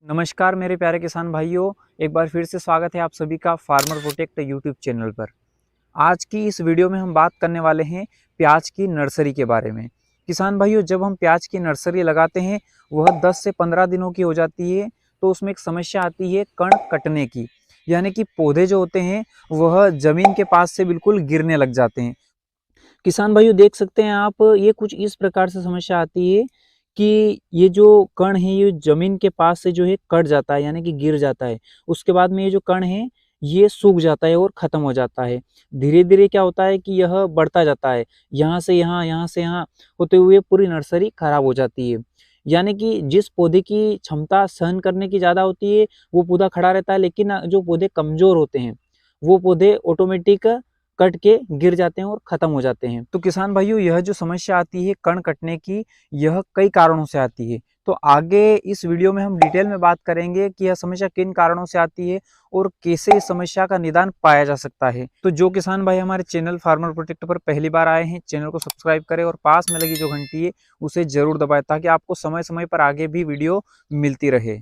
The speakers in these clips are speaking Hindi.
नमस्कार मेरे प्यारे किसान भाइयों, एक बार फिर से स्वागत है आप सभी का फार्मर प्रोटेक्ट यूट्यूब चैनल पर। आज की इस वीडियो में हम बात करने वाले हैं प्याज की नर्सरी के बारे में। किसान भाइयों, जब हम प्याज की नर्सरी लगाते हैं वह 10 से 15 दिनों की हो जाती है, तो उसमें एक समस्या आती है कण कटने की। यानी कि पौधे जो होते हैं वह ज़मीन के पास से बिल्कुल गिरने लग जाते हैं। किसान भाइयों, देख सकते हैं आप, ये कुछ इस प्रकार से समस्या आती है कि ये जो कण है ये ज़मीन के पास से जो है कट जाता है, यानी कि गिर जाता है। उसके बाद में ये जो कण है ये सूख जाता है और ख़त्म हो जाता है। धीरे-धीरे क्या होता है कि यह बढ़ता जाता है, यहाँ से यहाँ होते हुए पूरी नर्सरी खराब हो जाती है। यानी कि जिस पौधे की क्षमता सहन करने की ज़्यादा होती है वो पौधा खड़ा रहता है, लेकिन जो पौधे कमज़ोर होते हैं वो पौधे ऑटोमेटिक कट के गिर जाते हैं और ख़त्म हो जाते हैं। तो किसान भाइयों, यह जो समस्या आती है कण कटने की, यह कई कारणों से आती है। तो आगे इस वीडियो में हम डिटेल में बात करेंगे कि यह समस्या किन कारणों से आती है और कैसे इस समस्या का निदान पाया जा सकता है। तो जो किसान भाई हमारे चैनल फार्मर प्रोटेक्ट पर पहली बार आए हैं, चैनल को सब्सक्राइब करें और पास में लगी जो घंटी है उसे जरूर दबाएं, ताकि आपको समय समय पर आगे भी वीडियो मिलती रहे।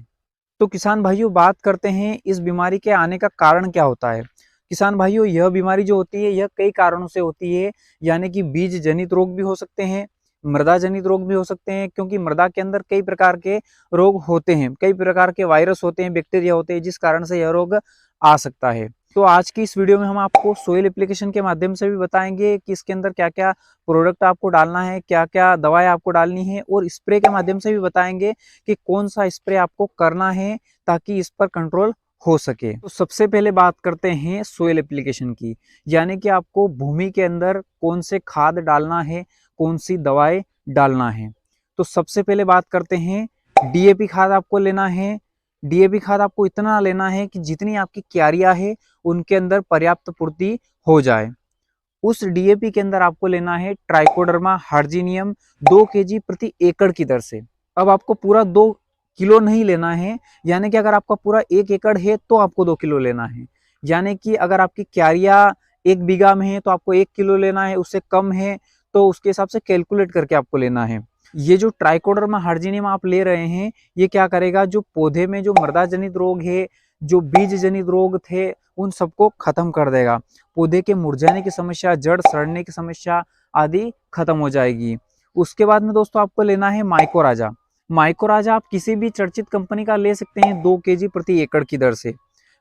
तो किसान भाइयों, बात करते हैं इस बीमारी के आने का कारण क्या होता है। किसान भाइयों, यह बीमारी जो होती है यह कई कारणों से होती है। यानी कि बीज जनित रोग भी हो सकते हैं, मृदा जनित रोग भी हो सकते हैं, क्योंकि मृदा के अंदर कई प्रकार के रोग होते हैं, कई प्रकार के वायरस होते हैं, बैक्टीरिया होते हैं, जिस कारण से यह रोग आ सकता है। तो आज की इस वीडियो में हम आपको सोइल एप्लीकेशन के माध्यम से भी बताएंगे कि इसके अंदर क्या क्या प्रोडक्ट आपको डालना है, क्या क्या दवाएं आपको डालनी है, और स्प्रे के माध्यम से भी बताएंगे कि कौन सा स्प्रे आपको करना है ताकि इस पर कंट्रोल हो सके। तो सबसे पहले बात करते हैं सोइल एप्लीकेशन की। यानी कि आपको भूमि के अंदर कौन से खाद डालना है, कौन सी दवाएं डालना है। तो सबसे पहले बात करते हैं, डीएपी खाद आपको लेना है। डीएपी खाद आपको इतना लेना है कि जितनी आपकी क्यारियां है उनके अंदर पर्याप्त पूर्ति हो जाए। उस डीएपी के अंदर आपको लेना है ट्राइकोडर्मा हार्जिनियम 2 केजी प्रति एकड़ की दर से। अब आपको पूरा 2 किलो नहीं लेना है, यानी कि अगर आपका पूरा 1 एकड़ है तो आपको 2 किलो लेना है। यानी कि अगर आपकी क्यारियां 1 बीघा में है तो आपको 1 किलो लेना है, उससे कम है तो उसके हिसाब से कैलकुलेट करके आपको लेना है। ये जो ट्राइकोडर्मा हार्जिनियम आप ले रहे हैं, ये क्या करेगा, जो पौधे में जो मृदा जनित रोग है, जो बीज जनित रोग थे, उन सबको खत्म कर देगा। पौधे के मुरझाने की समस्या, जड़ सड़ने की समस्या आदि खत्म हो जाएगी। उसके बाद में दोस्तों आपको लेना है माइकोराजा। माइकोराजा आप किसी भी चर्चित कंपनी का ले सकते हैं 2 केजी प्रति एकड़ की दर से।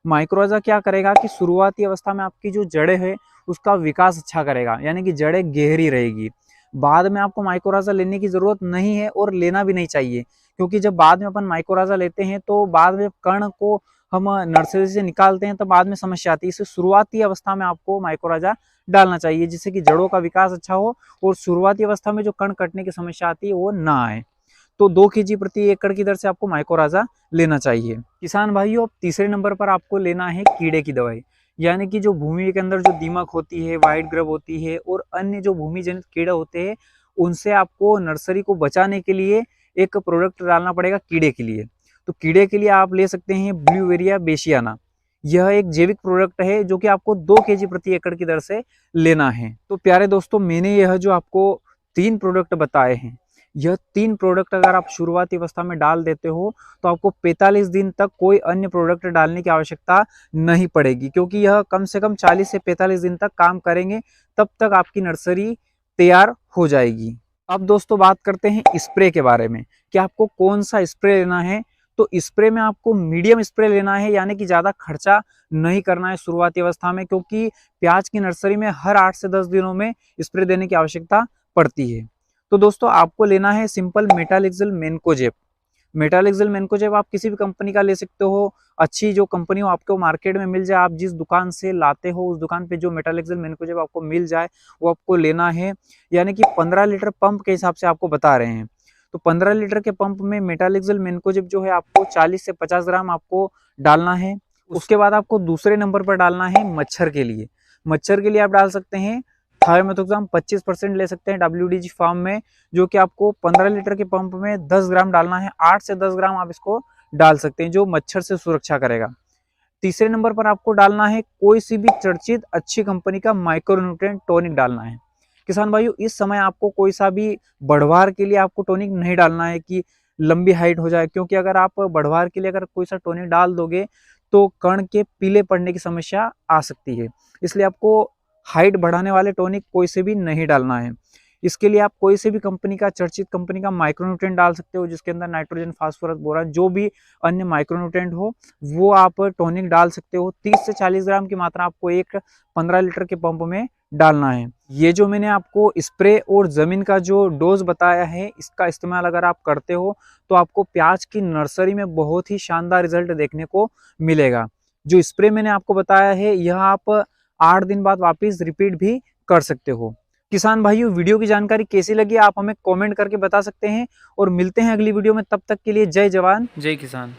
माइक्रोजा क्या करेगा कि शुरुआती अवस्था में आपकी जो जड़ें है उसका विकास अच्छा करेगा, यानी कि जड़ें गहरी रहेगी। बाद में आपको माइक्रोराजा लेने की जरूरत नहीं है और लेना भी नहीं चाहिए, क्योंकि जब बाद में अपन माइक्रोराजा लेते हैं तो बाद में कण को हम नर्सरी से निकालते हैं तो बाद में समस्या आती है। इसे शुरुआती अवस्था में आपको माइक्रोराजा डालना चाहिए, जिससे कि जड़ों का विकास अच्छा हो और शुरुआती अवस्था में जो कण कटने की समस्या आती है वो ना आए। तो 2 केजी प्रति एकड़ की दर से आपको माइकोराजा लेना चाहिए। किसान भाइयों, अब तीसरे नंबर पर आपको लेना है कीड़े की दवाई। यानी कि जो भूमि के अंदर जो दीमक होती है, व्हाइट ग्रब होती है और अन्य जो भूमि जनित कीड़े होते हैं, उनसे आपको नर्सरी को बचाने के लिए एक प्रोडक्ट डालना पड़ेगा कीड़े के लिए। तो कीड़े के लिए आप ले सकते हैं ब्ल्यूवेरिया बेसियाना। यह एक जैविक प्रोडक्ट है जो कि आपको 2 केजी प्रति एकड़ की दर से लेना है। तो प्यारे दोस्तों, मैंने यह जो आपको 3 प्रोडक्ट बताए हैं, यह 3 प्रोडक्ट अगर आप शुरुआती अवस्था में डाल देते हो तो आपको 45 दिन तक कोई अन्य प्रोडक्ट डालने की आवश्यकता नहीं पड़ेगी, क्योंकि यह कम से कम 40 से 45 दिन तक काम करेंगे, तब तक आपकी नर्सरी तैयार हो जाएगी। अब दोस्तों बात करते हैं स्प्रे के बारे में कि आपको कौन सा स्प्रे लेना है। तो स्प्रे में आपको मीडियम स्प्रे लेना है, यानी कि ज़्यादा खर्चा नहीं करना है शुरुआती अवस्था में, क्योंकि प्याज की नर्सरी में हर 8 से 10 दिनों में स्प्रे देने की आवश्यकता पड़ती है। तो दोस्तों आपको लेना है सिंपल मेटालिक्सिल मैनकोजेब। मेटालिक्सिल मैनकोजेब आप किसी भी कंपनी का ले सकते हो, अच्छी जो कंपनी हो आपको मार्केट में मिल जाए, आप जिस दुकान से लाते हो उस दुकान पे जो मेटालिक्सिल मैनकोजेब आपको मिल जाए वो आपको लेना है। यानी कि 15 लीटर पंप के हिसाब से आपको बता रहे हैं। तो 15 लीटर के पंप में मेटालिक्सिल मैनकोजेब जो है आपको 40 से 50 ग्राम आपको डालना है। उसके बाद आपको दूसरे नंबर पर डालना है मच्छर के लिए। मच्छर के लिए आप डाल सकते हैं थायोमेथोक्साम 25% ले सकते हैं WDG फार्म में, जो कि आपको 15 लीटर के पंप में 10 ग्राम डालना है। 8 से 10 ग्राम आप इसको डाल सकते हैं, जो मच्छर से सुरक्षा करेगा। तीसरे नंबर पर आपको डालना है कोई सी भी चर्चित अच्छी कंपनी का माइक्रोन्यूट्रिएंट टॉनिक डालना है। किसान भाइयों, इस समय आपको कोई सा भी बढ़वार के लिए आपको टॉनिक नहीं डालना है कि लंबी हाइट हो जाए, क्योंकि अगर आप बढ़वार के लिए अगर कोई सा टॉनिक डाल दोगे तो कण के पीले पड़ने की समस्या आ सकती है। इसलिए आपको हाइट बढ़ाने वाले टॉनिक कोई से भी नहीं डालना है। इसके लिए आप कोई से भी कंपनी का, चर्चित कंपनी का माइक्रोन्यूट्रिएंट डाल सकते हो, जिसके अंदर नाइट्रोजन, फास्फोरस, बोरान, जो भी अन्य माइक्रोन्यूट्रिएंट हो वो आप टॉनिक डाल सकते हो। 30 से 40 ग्राम की मात्रा आपको एक 15 लीटर के पंप में डालना है। ये जो मैंने आपको स्प्रे और जमीन का जो डोज बताया है, इसका इस्तेमाल अगर आप करते हो तो आपको प्याज की नर्सरी में बहुत ही शानदार रिजल्ट देखने को मिलेगा। जो स्प्रे मैंने आपको बताया है यह आप 8 दिन बाद वापस रिपीट भी कर सकते हो। किसान भाइयों, वीडियो की जानकारी कैसी लगी आप हमें कमेंट करके बता सकते हैं, और मिलते हैं अगली वीडियो में। तब तक के लिए जय जवान जय किसान।